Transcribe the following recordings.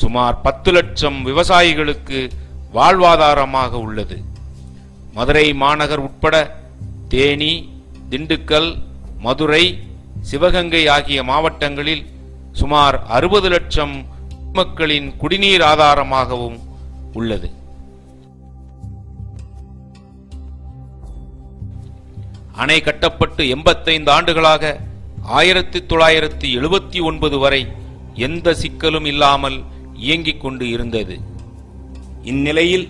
சுமார் 10 லட்சம் விவசாயிகளுக்கு வாழ்வாதாரமாக உள்ளது. மதுரை மாநகர் உட்பட தேனி, திண்டுக்கல், மதுரை, சிவகங்கை ஆகிய மாவட்டங்களில் சுமார் 60 லட்சம் மக்களின் குடிநீர் ஆதாரமாகவும் உள்ளது. அணை கட்டப்பட்டு 85 ஆண்டுகளாக 1979 வரை எந்த சிக்கலும் இல்லாமல் இயங்கிக் கொண்டு இருந்தது. இந்நிலையில்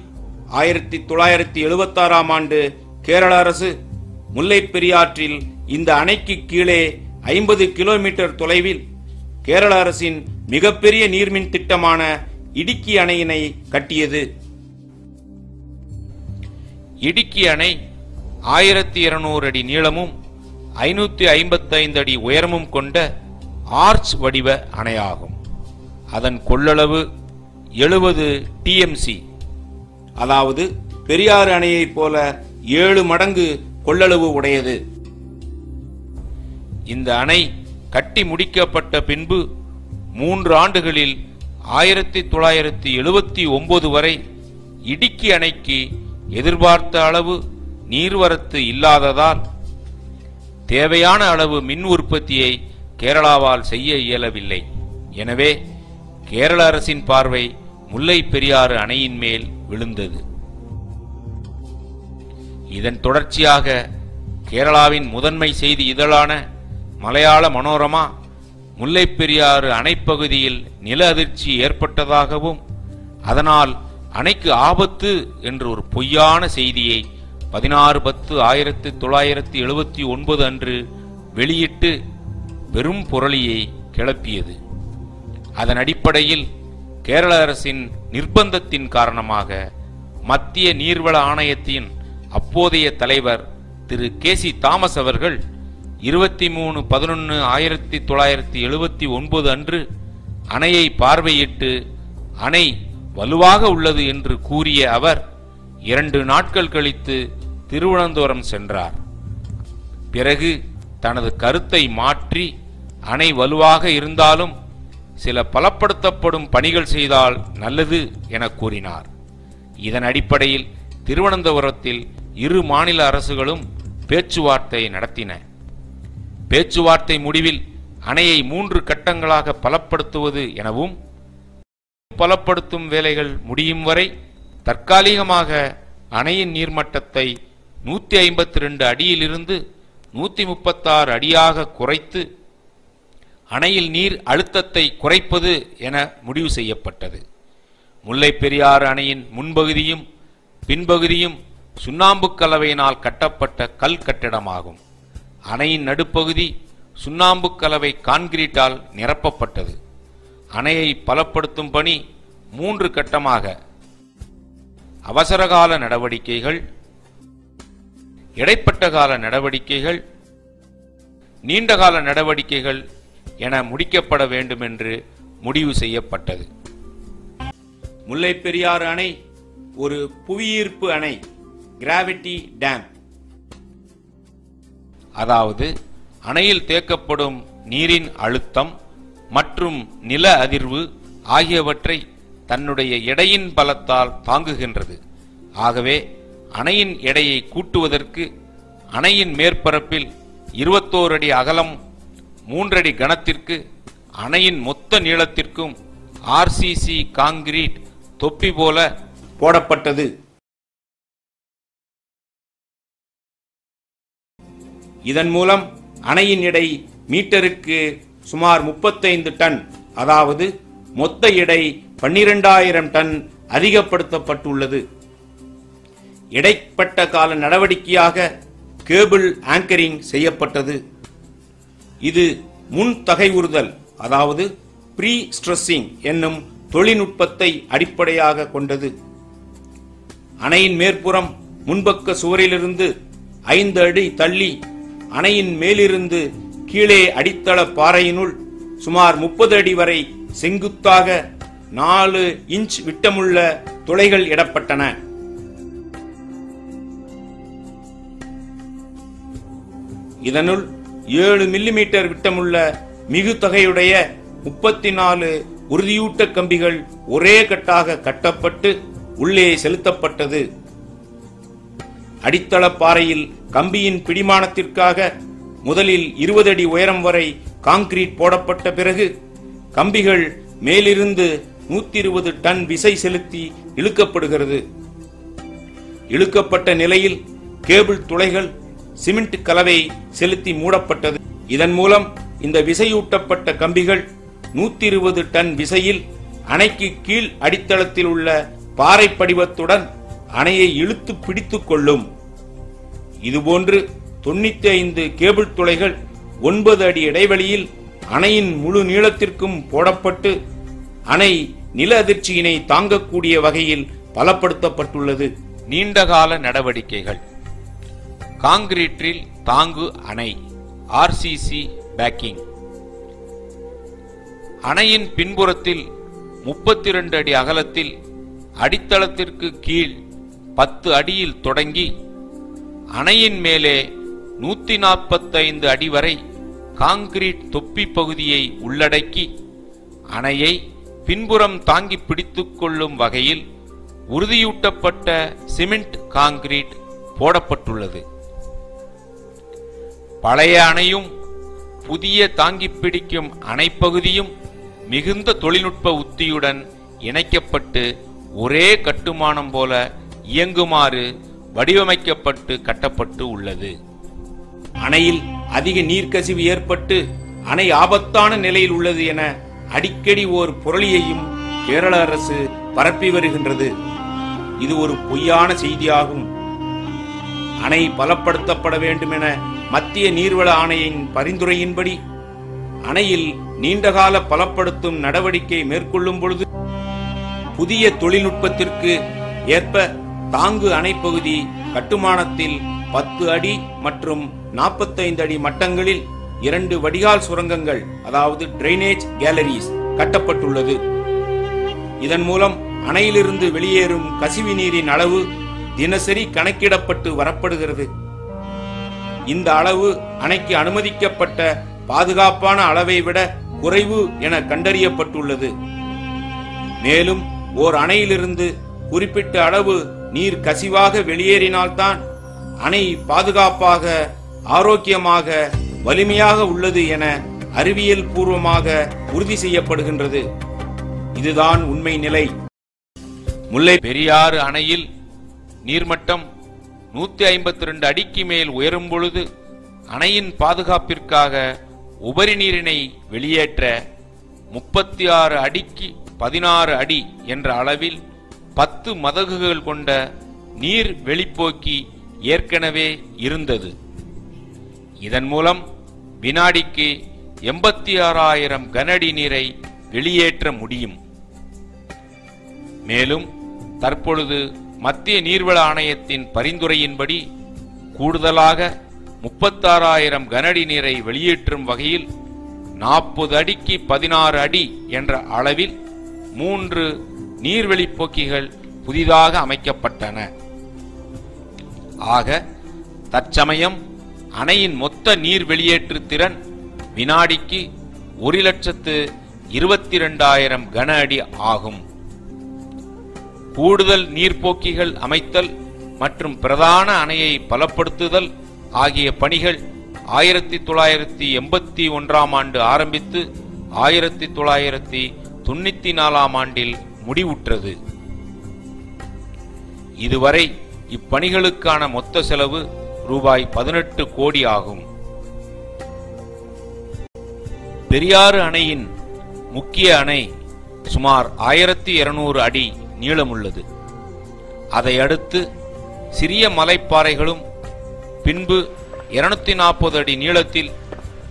1976ஆம் ஆண்டு கேரள அரசு முல்லைப் பெரியாற்றில் இந்த அணைக்கு கீழே 50 கிலோமீட்டர் தொலைவில் கேரள அரசின் மிகப்பெரிய நீர்மின் திட்டமான இடுக்கி அணையினை கட்டியது. இடுக்கி அணை 1200 அடி நீளமும் 555 அடி உயரமும் கொண்ட ஆர்ச் வடிவ அணையாகும். அதன் கொள்ளளவு 70 TMC, அதாவது பெரியாறு அணையைப் போல 7 மடங்கு கொள்ளளவு உடையது. இந்த அணை கட்டி முடிக்கப்பட்ட பின்பு 3 ஆண்டுகளில் 1979 வரை இடுக்கி அணைக்கு எதிர்பார்த்த அளவு நீர்வரத்து இல்லாததால் தேவையான அளவு மின் உற்பத்தியை கேரளாவால் செய்ய இயலவில்லை. எனவே கேரள அரசின் பார்வை முல்லை பெரியாறு அணையின் மேல் விழுந்தது. இதன் தொடர்ச்சியாக கேரளாவின் முதன்மை செய்தி இதழான மலையாள மனோரமா முல்லை பெரியாறு அணைப்பகுதியில் நில அதிர்ச்சி ஏற்பட்டதாகவும் அதனால் அணைக்கு ஆபத்து என்று ஒரு பொய்யான செய்தியை 16/10/1979 அன்று வெளியிட்டு பெரும் புரளியை கிளப்பியது. அதன் அடிப்படையில் கேரள அரசின் நிர்பந்தத்தின் காரணமாக மத்திய நீர்வள ஆணையத்தின் அப்போதைய தலைவர் திரு KC தாமஸ் அவர்கள் 23/11/1979 அன்று அணையை பார்வையிட்டு அணை வலுவாக உள்ளது என்று கூறிய அவர் 2 நாட்கள் கழித்து திருவனந்தபுரம் சென்றார். பிறகு தனது கருத்தை மாற்றி அணை வலுவாக இருந்தாலும் சில பலப்படுத்தப்படும் பணிகள் செய்தால் நல்லது என கூறினார். இதன் அடிப்படையில் திருவனந்தபுரத்தில் இரு மாநில அரசுகளும் பேச்சுவார்த்தை நடத்தின. பேச்சுவார்த்தை முடிவில் அணையை 3 கட்டங்களாக பலப்படுத்துவது எனவும் பலப்படுத்தும் வேலைகள் முடியும் வரை தற்காலிகமாக அணையின் நீர்மட்டத்தை 152 அடியிலிருந்து 136 அடியாக குறைத்து அணையில் நீர் அழுத்தத்தை குறைப்பது என முடிவு செய்யப்பட்டது. முல்லை பெரியாறு அணையின் முன்பகுதியும் பின்பகுதியும் சுண்ணாம்பு கலவையினால் கட்டப்பட்ட கல் கட்டிடமாகும். அணையின் நடுப்பகுதி சுண்ணாம்பு கலவை கான்கிரீட்டால் நிரப்பப்பட்டது. அணையை பலப்படுத்தும் பணி 3 கட்டமாக அவசரகால நடவடிக்கைகள், இடைப்பட்ட கால நடவடிக்கைகள், நீண்டகால நடவடிக்கைகள் என முடிக்கப்பட வேண்டும் என்று முடிவு செய்யப்பட்டது. முல்லை பெரியாறு அணை ஒரு புவியீர்ப்பு அணை, கிராவிட்டி டேம். அதாவது அணையில் தேக்கப்படும் நீரின் அழுத்தம் மற்றும் நில அதிர்வு ஆகியவற்றை தன்னுடைய எடையின் பலத்தால் தாங்குகின்றது. ஆகவே அணையின் எடையை கூட்டுவதற்கு அணையின் மேற்பரப்பில் 21 அடி அகலம் 3 அடி கனத்திற்கு அணையின் மொத்த நீளத்திற்கும் RCC கான்கிரீட் தொப்பி போல போடப்பட்டது. இதன் மூலம் அணையின் எடை மீட்டருக்கு சுமார் 35 டன், அதாவது மொத்த எடை 12,000 டன் அதிகப்படுத்தப்பட்டுள்ளது. இடைப்பட்ட கால நடவடிக்கையாக கேபிள் ஆங்கரிங் செய்யப்பட்டது. இது முன் தகைவுறுதல், அதாவது ப்ரீ ஸ்ட்ரெஸ்ஸிங் என்னும் தொழில்நுட்பத்தை அடிப்படையாக கொண்டது. அணையின் மேற்புறம் முன்பக்க சுவரிலிருந்து 5 அடி தள்ளி அணையின் மேலிருந்து கீழே அடித்தள பாறையினுள் சுமார் 30 அடி வரை செங்குத்தாக 4 இன்ச் விட்டமுள்ள துளைகள் இடப்பட்டன. இதனுள் 7 மில்லிமீட்டர் விட்டமுள்ள மிகு தொகையுடைய 34 உறுதியூட்ட கம்பிகள் ஒரே கட்டாக கட்டப்பட்டு உள்ளே செலுத்தப்பட்டது. அடித்தள பாறையில் கம்பியின் பிடிமானத்திற்காக முதலில் 20 அடி உயரம் வரை கான்கிரீட் போடப்பட்ட பிறகு கம்பிகள் மேலிருந்து 120 டன் விசை செலுத்தி இழுக்கப்படுகிறது. இழுக்கப்பட்ட நிலையில் கேபிள் துளைகள் சிமெண்ட் கலவை செலுத்தி மூடப்பட்டது. இதன் மூலம் இந்த விசையூட்டப்பட்ட கம்பிகள் 120 டன் விசையில் அணைக்கு கீழ் அடித்தளத்தில் உள்ள பாறை படிவத்துடன் அணையை இழுத்து பிடித்துக் கொள்ளும். இதுபோன்று 95 கேபிள் துளைகள் 9 அடி இடைவெளியில் அணையின் முழு நீளத்திற்கும் போடப்பட்டு அணை நில அதிர்ச்சியினை தாங்கக்கூடிய வகையில் பலப்படுத்தப்பட்டுள்ளது. நீண்டகால நடவடிக்கைகள். காங்கிரீட்டில் தாங்கு அணை ஆர்சிசி பேக்கிங். அணையின் பின்புறத்தில் 32 அடி அகலத்தில் அடித்தளத்திற்கு கீழ் 10 அடியில் தொடங்கி அணையின் மேலே 145 அடி வரை காங்கிரீட் தொப்பி பகுதியை உள்ளடக்கி அணையை பின்புறம் தாங்கி பிடித்துக் கொள்ளும் வகையில் உறுதியூட்டப்பட்ட சிமெண்ட் காங்கிரீட் போடப்பட்டுள்ளது. பழைய அணையும் புதிய தாங்கி பிடிக்கும் அணைப்பகுதியும் மிகுந்த தொழில்நுட்ப உத்தியுடன் இணைக்கப்பட்டு ஒரே கட்டுமானம் போல இயங்குமாறு வடிவமைக்கப்பட்டு கட்டப்பட்டு உள்ளது. அணையில் அதிக நீர்க்கசிவு ஏற்பட்டு அணை ஆபத்தான நிலையில் உள்ளது என அடிக்கடி ஓர் புரளியையும் கேரள அரசு பரப்பி வருகின்றது. இது ஒரு பொய்யான செய்தியாகும். அணை பலப்படுத்தப்பட வேண்டும் என மத்திய நீர்வள ஆணையின் பரிந்துரையின்படி அணையில் நீண்டகால பலப்படுத்தும் நடவடிக்கை மேற்கொள்ளும் பொழுது புதிய தொழில்நுட்பத்திற்கு ஏற்ப தாங்கு அணைப்பகுதி கட்டுமானத்தில் 10 அடி மற்றும் 45 அடி மட்டங்களில் 2 வடிகால் சுரங்கங்கள், அதாவது டிரைனேஜ் கேலரிஸ் கட்டப்பட்டுள்ளது. இதன் மூலம் அணையிலிருந்து வெளியேறும் கசிவு நீரின் அளவு தினசரி கணக்கிடப்பட்டு வரப்படுகிறது. இந்த அளவு அணைக்கு அனுமதிக்கப்பட்ட பாதுகாப்பான அளவை விட குறைவு என கண்டறியப்பட்டுள்ளது. மேலும் ஓர் அணையிலிருந்து குறிப்பிட்ட அளவு நீர் கசிவாக வெளியேறினால்தான் அணை பாதுகாப்பாக, ஆரோக்கியமாக, வலிமையாக உள்ளது என அறிவியல் பூர்வமாக உறுதி செய்யப்படுகின்றது. இதுதான் உண்மை நிலை. முல்லை பெரியாறு அணையில் நீர்மட்டம் 152 அடிக்கு மேல் உயரும் பொழுது அணையின் பாதுகாப்பிற்காக உபரி நீரினை வெளியேற்ற 36 அடிக்கு 16 அடி என்ற அளவில் 10 மதகுகள் கொண்ட நீர் வெளிப்போக்கி ஏற்கனவே இருந்தது. இதன் மூலம் வினாடிக்கு 86,000 கனஅடி நீரை வெளியேற்ற முடியும். மேலும் தற்பொழுது மத்திய நீர்வள ஆணையத்தின் பரிந்துரையின்படி கூடுதலாக 36,000 கனஅடி நீரை வெளியேற்றும் வகையில் 40 அடிக்கு 16 அடி என்ற அளவில் 3 நீர்வெளிப்போக்கிகள் புதிதாக அமைக்கப்பட்டன. ஆக தற்சமயம் அணையின் மொத்த நீர் வெளியேற்று திறன் வினாடிக்கு 1,22,000 கன அடி ஆகும். கூடுதல் நீர்ப்போக்கிகள் அமைத்தல் மற்றும் பிரதான அணையை பலப்படுத்துதல் ஆகிய பணிகள் 1981 ஆண்டு ஆரம்பித்து 1994 ஆண்டில் முடிவுற்றது. இதுவரை இப்பணிகளுக்கான மொத்த செலவு ரூபாய் 18 கோடி ஆகும். பெரியாறு அணையின் முக்கிய அணை சுமார் 1200 அடி நீளமுள்ளது. அதை அடுத்து சிறிய மலைப்பாறைகளும் பின்பு 240 அடி நீளத்தில்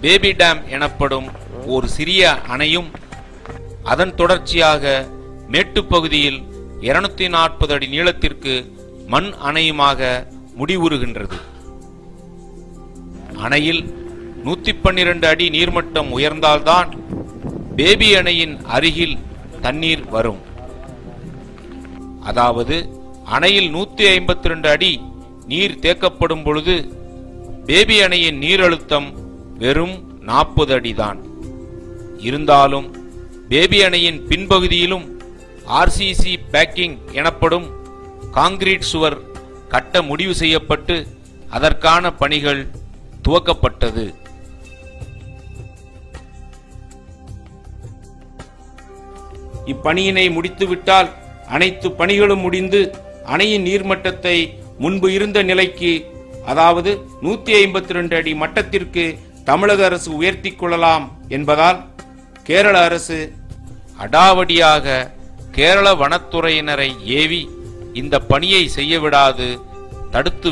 பேபி டேம் எனப்படும் ஒரு சிறிய அணையும் அதன் தொடர்ச்சியாக மேட்டுப்பகுதியில் 240 அடி நீளத்திற்கு மண் அணையுமாக முடிவுறுகின்றது. அணையில் 112 அடி நீர்மட்டம் உயர்ந்தால்தான் பேபி அணையின் அருகில் தண்ணீர் வரும். அதாவது அணையில் 152 அடி நீர் தேக்கப்படும் பொழுது பேபி அணையின் நீரழுத்தம் வெறும் 40 அடிதான். இருந்தாலும் பேபி அணையின் பின்பகுதியிலும் ஆர்சிசி பேக்கிங் எனப்படும் காங்கிரீட் சுவர் கட்ட முடிவு செய்யப்பட்டு அதற்கான பணிகள் துவக்கப்பட்டது. இப்பணியினை முடித்துவிட்டால் அனைத்து பணிகளும் முடிந்து அணையின் நீர்மட்டத்தை முன்பு இருந்த நிலைக்கு, அதாவது 152 அடி மட்டத்திற்கு தமிழக அரசு உயர்த்தி கொள்ளலாம் என்பதால் கேரள அரசு அடாவடியாக கேரள வனத்துறையினரை ஏவி இந்த பணியை செய்ய விடாது தடுத்து